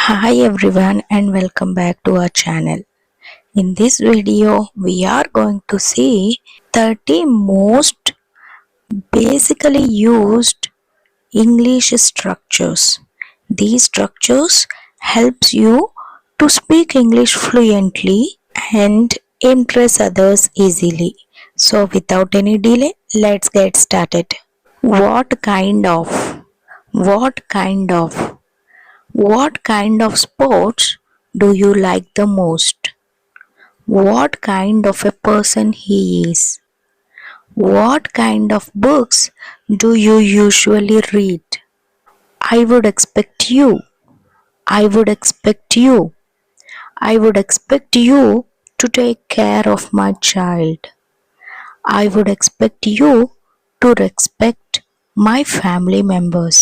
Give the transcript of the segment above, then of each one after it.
Hi everyone and welcome back to our channel. In this video we are going to see 30 most basically used English structures. These structures helps you to speak English fluently and impress others easily. So without any delay, let's get started. What kind of what kind of What kind of sports do you like the most? What kind of a person he is? What kind of books do you usually read? I would expect you. I would expect you. I would expect you to take care of my child. I would expect you to respect my family members.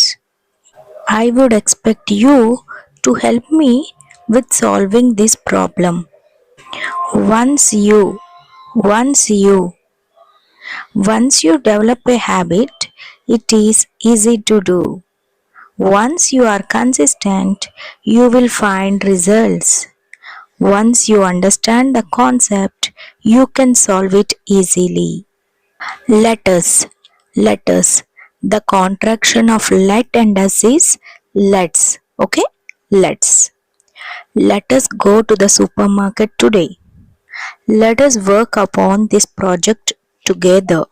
I would expect you to help me with solving this problem. Once you, once you, once you develop a habit, it is easy to do. Once you are consistent, you will find results. Once you understand the concept, you can solve it easily. Let us. The contraction of let and us is let's. Okay? Let's. Let us go to the supermarket today. Let us work upon this project together.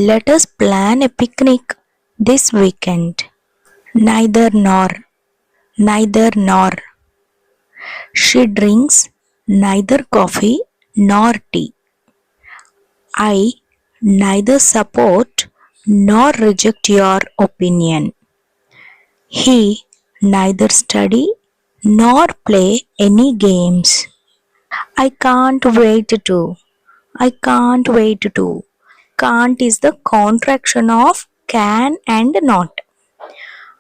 Let us plan a picnic this weekend. Neither nor, neither nor. She drinks neither coffee nor tea. I neither support nor reject your opinion. He neither study nor play any games. I can't wait to. I can't wait to. Can't is the contraction of can and not.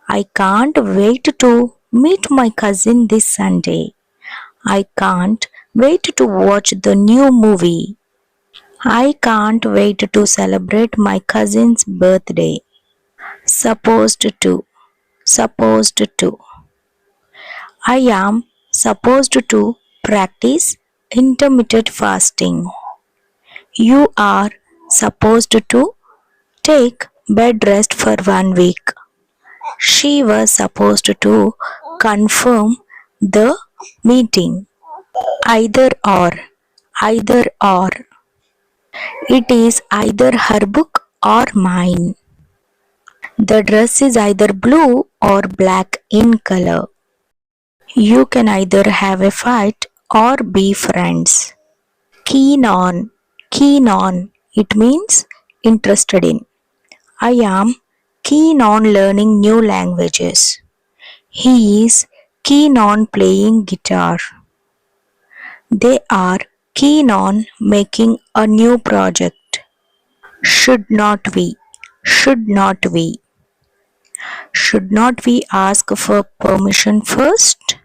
I can't wait to meet my cousin this Sunday. I can't wait to watch the new movie. I can't wait to celebrate my cousin's birthday. Supposed to. Supposed to. I am supposed to practice intermittent fasting. You are supposed to take bed rest for 1 week. She was supposed to confirm the meeting. Either or, either or. It is either her book or mine. The dress is either blue or black in color. You can either have a fight or be friends. Keen on, keen on. It means interested in. I am keen on learning new languages. He is keen on playing guitar. They are keen on making a new project. Should not we? Should not we? Should not we ask for permission first?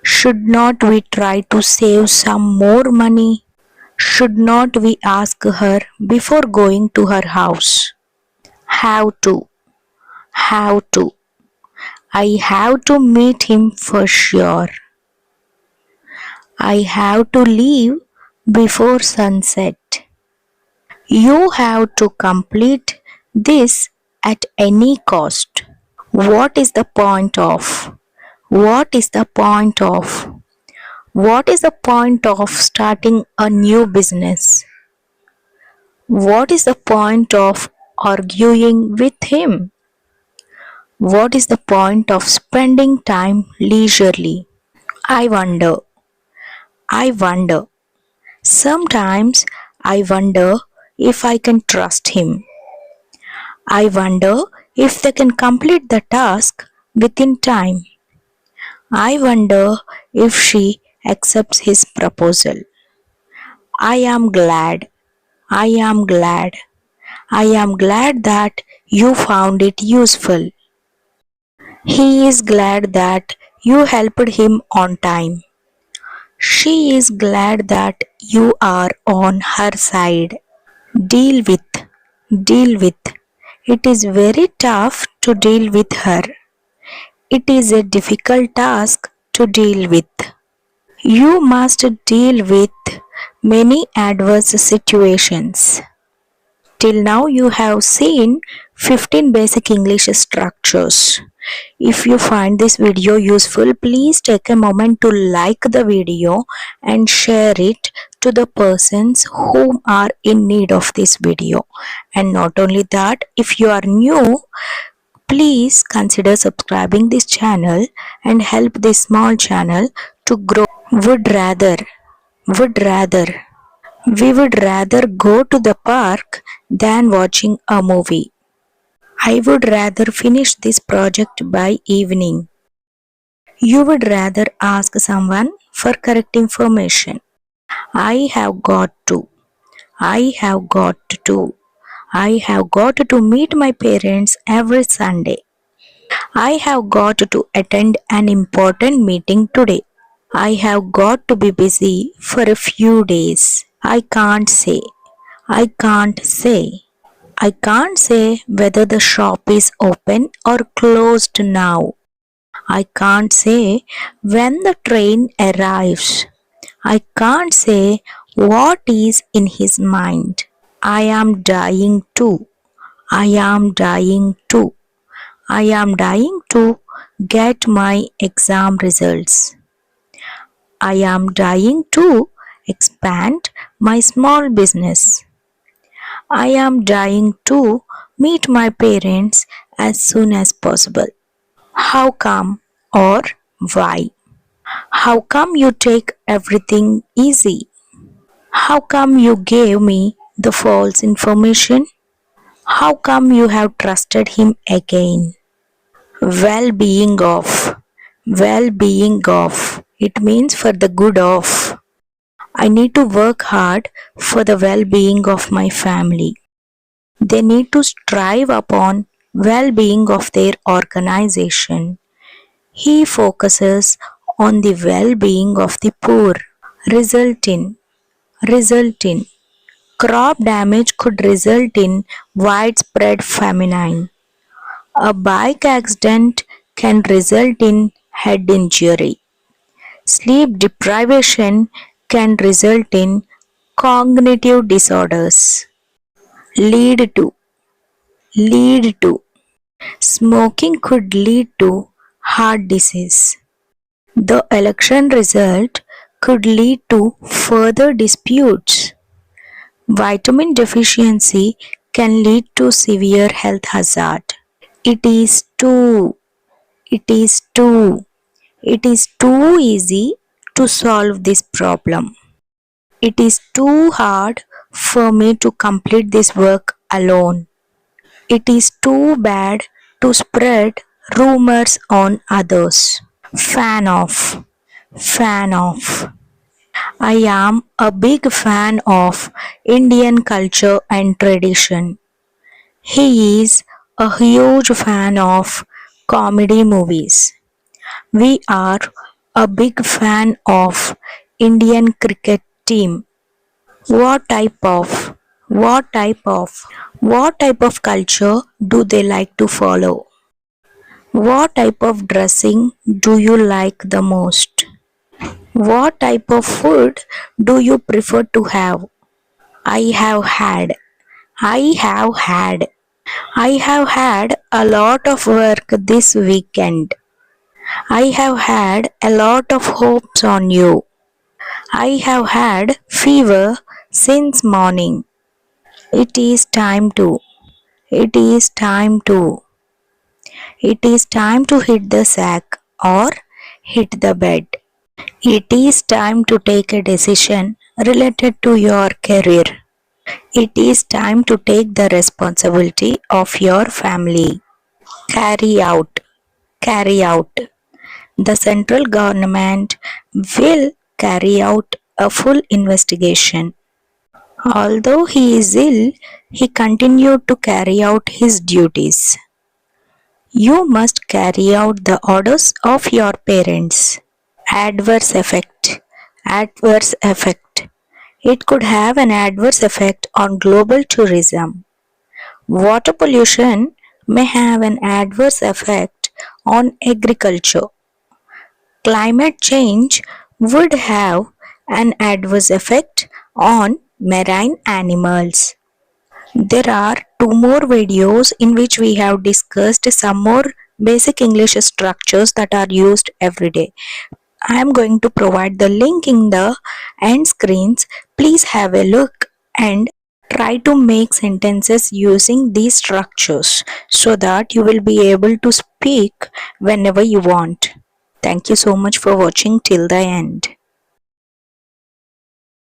Should not we try to save some more money? Should not we ask her before going to her house? Have to. Have to. I have to meet him for sure. I have to leave before sunset. You have to complete this at any cost. What is the point of? What is the point of? What is the point of starting a new business? What is the point of arguing with him? What is the point of spending time leisurely? I wonder. I wonder. Sometimes I wonder if I can trust him. I wonder if they can complete the task within time. I wonder if she accepts his proposal. I am glad. I am glad. I am glad that you found it useful. He is glad that you helped him on time. She is glad that you are on her side. Deal with. Deal with. It is very tough to deal with her. It is a difficult task to deal with. You must deal with many adverse situations. Till now, you have seen 15 basic English structures. If you find this video useful, please take a moment to like the video and share it to the persons who are in need of this video. And not only that, if you are new, please consider subscribing this channel and help this small channel to grow. Would rather we would rather go to the park than watching a movie. I would rather finish this project by evening. You would rather ask someone for correct information. I have got to. I have got to. I have got to meet my parents every Sunday. I have got to attend an important meeting today. I have got to be busy for a few days. I can't say. I can't say. I can't say whether the shop is open or closed now. I can't say when the train arrives. I can't say what is in his mind. I am dying too. I am dying too. I am dying to get my exam results. I am dying to expand my small business. I am dying to meet my parents as soon as possible. How come or why? How come you take everything easy? How come you gave me the false information? How come you have trusted him again? Well-being of. Well-being of. It means for the good of. I need to work hard for the well-being of my family. They need to strive upon well-being of their organization. He focuses on the well-being of the poor. Result in crop damage could result in widespread famine. A bike accident can result in head injury. Sleep deprivation can result in cognitive disorders. Lead to smoking could lead to heart disease. The election result could lead to further disputes. Vitamin deficiency can lead to severe health hazard. It is too, it is too, it is too easy to solve this problem. It is too hard for me to complete this work alone. It is too bad to spread rumors on others. Fan of, fan of. I am a big fan of Indian culture and tradition. He is a huge fan of comedy movies. We are a big fan of Indian cricket team. What type of what type of culture do they like to follow? What type of dressing do you like the most? What type of food do you prefer to have? I have had. I have had. I have had a lot of work this weekend. I have had a lot of hopes on you. I have had fever since morning. It is time to. It is time to. It is time to hit the sack or hit the bed. It is time to take a decision related to your career. It is time to take the responsibility of your family. Carry out. Carry out. The central government will carry out a full investigation. Although he is ill, he continued to carry out his duties. You must carry out the orders of your parents. Adverse effect. Adverse effect. It could have an adverse effect on global tourism. Water pollution may have an adverse effect on agriculture. Climate change would have an adverse effect on marine animals. There are two more videos in which we have discussed some more basic English structures that are used every day. I am going to provide the link in the end screens. Please have a look and try to make sentences using these structures so that you will be able to speak whenever you want. Thank you so much for watching till the end.